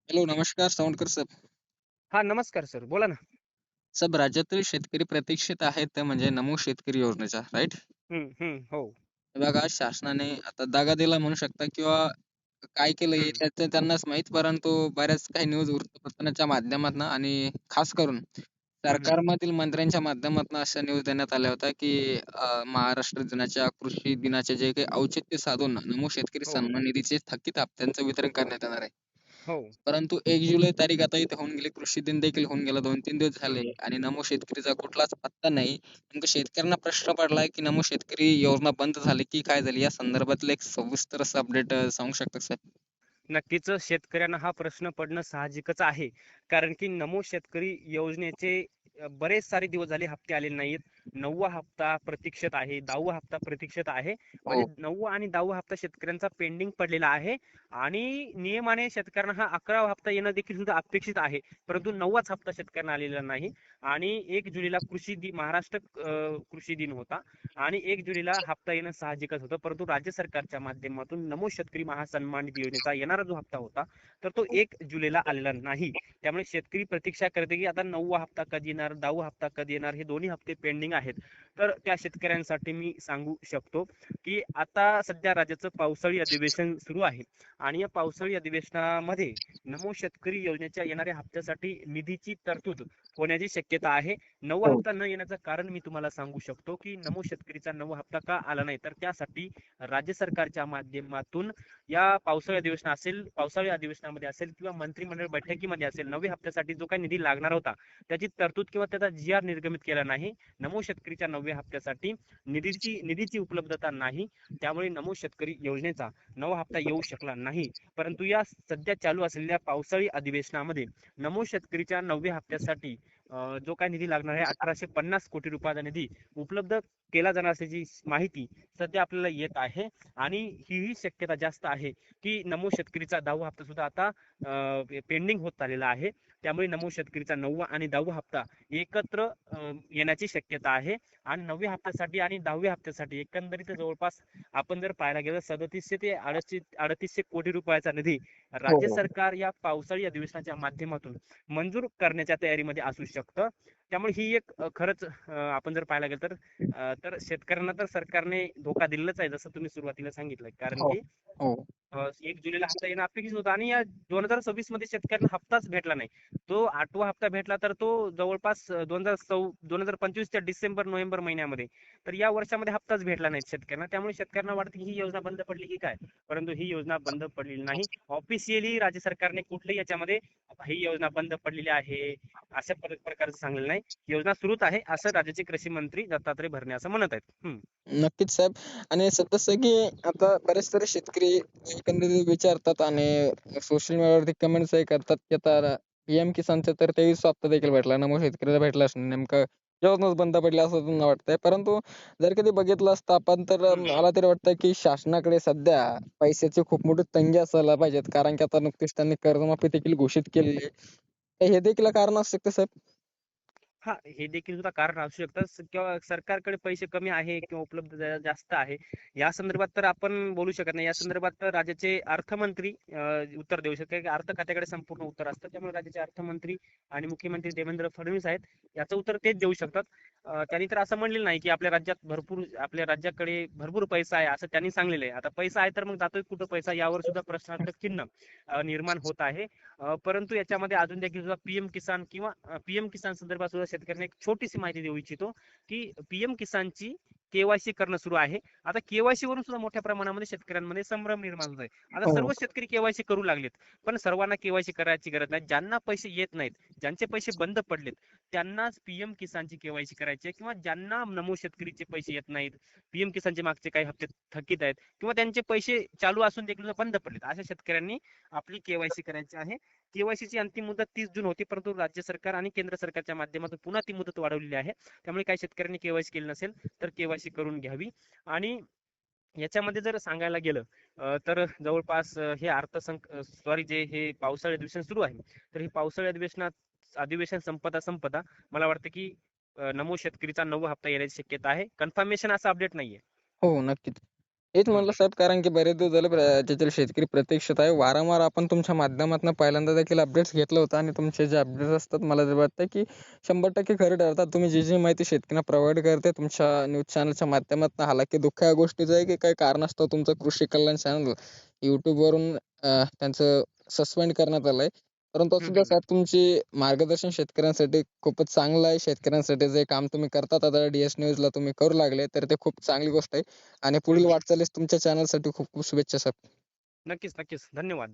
Hello, नमस्कार सावंतकर साहेब. हा, नमस्कार सर, बोला ना. साहेब, राज्यातील शेतकरी प्रतीक्षित आहेत म्हणजे नमो शेतकरी योजनेचा, राईट? हो. बघा, शासनाने आता दगा दिला म्हणू शकता किंवा काय केलंय हम्म, त्याचं त्यांनाच माहित, परंतु बऱ्याच काही न्यूज वृत्तपत्रांच्या माध्यमातून आणि खास करून हम्म, सरकारमधील मंत्र्यांच्या माध्यमातून अशा न्यूज देण्यात आल्या होत्या की महाराष्ट्र दिनाच्या, कृषी दिनाचे जे काही औचित्य साधून नमो शेतकरी हो, सन्मान निधीचे थकीत हप्त्यांचं वितरण करण्यात येणार आहे. हो. परंतु 1 जुलै तारीख आता इथे होऊन गेली. कृषी दिन देखील होऊन गेला. 2-3 दिवस झाले हम्म, आणि नमो शेतकरीचा कुठलाच पत्ता नाही. नेमकं शेतकऱ्यांना प्रश्न पडलाय की नमो शेतकरी योजना बंद झाली की काय झाली? या संदर्भातलं एक सविस्तर असं अपडेट सांगू शकता का साहेब? नक्कीच शेतकऱ्यांना हा प्रश्न पडणं साहजिकच आहे. कारण की नमो शेतकरी योजनेचे बरेच सारे दिवस झाले हप्ते आलेले नाहीत. 9वा हप्ता प्रतीक्षेत आहे, 10वा हप्ता प्रतीक्षेत आहे. म्हणजे हो. 9वा आणि 10वा हप्ता शेतकऱ्यांचा पेंडिंग पडलेला आहे. आणि नियमाने शेतकऱ्यांना हा 11वा हप्ता येणं देखील सुद्धा अपेक्षित आहे. परंतु 9वाच हप्ता शेतकऱ्यांना आलेला नाही. आणि 1 जुलैला महाराष्ट्र कृषी दिन होता. आणि 1 जुलैला हप्ता येणं साहजिकच होतं. परंतु राज्य सरकारच्या माध्यमातून नमो शेतकरी महासन्मान निधी योजनेचा येणारा जो हप्ता होता, तर तो 1 जुलैला आलेला नाही. त्यामुळे शेतकरी प्रतीक्षा करते की आता 9वा हप्ता कधी येणार, 10वा हप्ता कधी येणार, हे दोन्ही हप्ते पेंडिंग आहेत. तर त्या शेतकऱ्यांसाठी मी सांगू शकतो की आता सध्या राज्याचं पावसाळी अधिवेशन सुरू आहे. आणि या पावसाळी अधिवेशनामध्ये नमो शेतकरी योजनेच्या येणाऱ्या हप्त्यासाठी निधीची तरतूद होण्याची शक्यता आहे. 9वा हो. हप्ता न येण्याचं कारण मी तुम्हाला सांगू शकतो की नमो शेतकरीचा 9वा हप्ता का आला नाही, तर त्यासाठी राज्य सरकारच्या माध्यमातून या पावसाळी अधिवेशनामध्ये असेल किंवा मंत्रिमंडळ बैठकीमध्ये असेल, 9व्या हप्त्यासाठी जो काही निधी लागणार होता त्याची तरतूद किंवा त्याचा जी आर निर्गमित केला नाही. नमो शेतकरीच्या 9व्या हप्त्यासाठी निधीची उपलब्धता नाही. त्यामुळे नमो शेतकरी योजनेचा 9वा हप्ता येऊ शकला नाही. परंतु या सध्या चालू असलेल्या पावसाळी अधिवेशनामध्ये नमो शेतकरीच्या 9व्या हप्त्यासाठी जो काही निधी लागणार आहे, 1850 कोटी रुपयाचा निधी उपलब्ध केला जाणार असल्याची माहिती सध्या आपल्याला येत आहे. आणि ही शक्यता जास्त आहे की नमो शेतकरीचा 10वा हप्ता सुद्धा आता पेंडिंग होत चाललेला आहे. त्यामुळे नमो शेतकरीचा 9वा आणि 10वा हप्ता एकत्र येण्याची शक्यता आहे. आणि 9व्या हप्त्यासाठी आणि 10व्या हप्त्यासाठी एकंदरीत जवळपास आपण जर पाहायला गेलं 3700 ते 3800 कोटी रुपयाचा निधी हो, राज्य हो. सरकार या पावसाळी अधिवेशनाच्या माध्यमातून मंजूर करण्याच्या तयारीमध्ये असू शकतं. त्यामुळे ही एक खरंच आपण जर पाहायला गेलं तर शेतकऱ्यांना तर सरकारने धोका दिलाच आहे, जसं तुम्ही सुरुवातीला सांगितलं. कारण हो. की हो. 1 जुलैला हप्ता येणं अपेक्षित होतं आणि या 2026 मध्ये शेतकऱ्यांना हप्ताच भेटला नाही. तो 8वा हप्ता भेटला तर तो जवळपास 2025च्या डिसेंबर-नोव्हेंबर महिन्यामध्ये. तर या वर्षामध्ये हप्ताच भेटला नाही शेतकऱ्यांना. त्यामुळे शेतकऱ्यांना वाटतं की ही योजना बंद पडली की काय. परंतु ही योजना बंद पडलेली नाही. ऑफिशियली राज्य सरकारने कुठल्याही याच्यामध्ये ही योजना बंद पडलेली आहे अशा प्रकारचं सांगलेलं नाही. योजना सुरूच आहे असं राज्याचे कृषी मंत्री दत्तात्रय भरणे असं म्हणत आहेत. नक्कीच साहेब. आणि तसं की आता बरेच सारे शेतकरी एकंदरीत विचारतात आणि सोशल मीडियावरती कमेंट्सही करतात की आता पीएम किसानचा तर 23 हप्ता देखील भेटला, नमो शेतकरीला भेटलाच नाही. नेमकं योजनाच बंद पडली असं त्यांना वाटतंय. परंतु जर कधी बघितलं असतं आपण तर हम्म. मला तरी वाटतं की शासनाकडे सध्या पैशाची खूप मोठी तंगी असायला पाहिजेत. कारण की आता नुकतीच त्यांनी कर्जमाफी देखील घोषित केलेली आहे. तर हे देखील कारण असू शकतं साहेब? हा, हे देखील सुद्धा कारण असू शकतं किंवा सरकारकडे पैसे कमी आहे किंवा उपलब्ध जास्त आहे. या संदर्भात तर आपण बोलू शकत नाही. या संदर्भात तर राज्याचे अर्थमंत्री उत्तर देऊ शकतात की अर्थ खात्याकडे संपूर्ण उत्तर असतं. त्यामुळे राज्याचे अर्थमंत्री आणि मुख्यमंत्री देवेंद्र फडणवीस आहेत, याचं उत्तर तेच देऊ शकतात. त्यांनी तर असं म्हणलेलं नाही की आपल्या राज्याकडे भरपूर पैसा आहे असं त्यांनी सांगलेलं आहे. आता पैसा आहे तर मग जातोय कुठं पैसा, यावर सुद्धा प्रश्नार्थक चिन्ह निर्माण होत आहे. परंतु याच्यामध्ये अजून देखील सुद्धा पीएम किसान संदर्भात सुद्धा शेतकऱ्यांना एक छोटीशी माहिती देऊ इच्छितो की पीएम किसानची केवायसी करणं सुरू आहे. आता केवायसी वरून सुद्धा मोठ्या प्रमाणामध्ये शेतकऱ्यांमध्ये संभ्रम निर्माण होत आहे. आता हो. सर्व शेतकरी केवायसी करू लागलेत, पण सर्वांना केवायसी करायची गरज नाही. ज्यांना पैसे येत नाहीत, ज्यांचे पैसे बंद पडलेत, त्यांनाच पीएम किसानची केवायसी करायची आहे. किंवा ज्यांना नमो शेतकरीचे पैसे येत नाहीत, पीएम किसानचे मागचे काही हप्ते थकीत आहेत किंवा त्यांचे पैसे चालू असून देखील बंद पडलेत, अशा शेतकऱ्यांनी आपली केवायसी करायची आहे. केवायसीची अंतिम मुदत 30 जून होती, परंतु राज्य सरकार आणि केंद्र सरकारच्या माध्यमातून पुन्हा ती मुदत वाढवलेली आहे. त्यामुळे काही शेतकऱ्यांनी केवायसी केली नसेल तर केवायसी करून घ्यावी. आणि याच्यामध्ये जर सांगायला गेलं तर जवळपास हे जे हे पावसाळी अधिवेशन सुरू आहे, तर हे पावसाळी अधिवेशन संपता मला वाटतं की नमो शेतकरीचा 9वा हप्ता येण्याची शक्यता आहे. कन्फर्मेशन असं अपडेट नाहीये. हो, नक्कीच. हेच हम्म म्हणलं साहेब, कारण की बरेच दिवस झाले राज्यातील शेतकरी प्रतीक्षेत आहे. वारंवार आपण तुमच्या माध्यमातून पहिल्यांदा देखील अपडेट्स घेतलं होतं आणि तुमचे जे अपडेट्स असतात मला तर वाटतं की 100% खरे ठरतात. तुम्ही जी जी माहिती शेतकऱ्यांना प्रोव्हाइड करते तुमच्या न्यूज चॅनलच्या माध्यमातून. हालाकी दुःख या गोष्टीचं आहे की काही कारणास्तव तुमचं कृषी कल्याण चॅनल YouTubeवरून त्यांचं सस्पेंड करण्यात आलंय. परंतु असू द्या हम्म. साहेब, तुमची मार्गदर्शन शेतकऱ्यांसाठी खूपच चांगलं आहे. शेतकऱ्यांसाठी जे काम तुम्ही करतात आता DS न्यूजला तुम्ही करू लागले, तर ते खूप चांगली गोष्ट आहे. आणि पुढील हम्म. वाटचालीस तुमच्या चॅनलसाठी खूप खूप शुभेच्छा साहेब. नक्कीच नक्कीच धन्यवाद.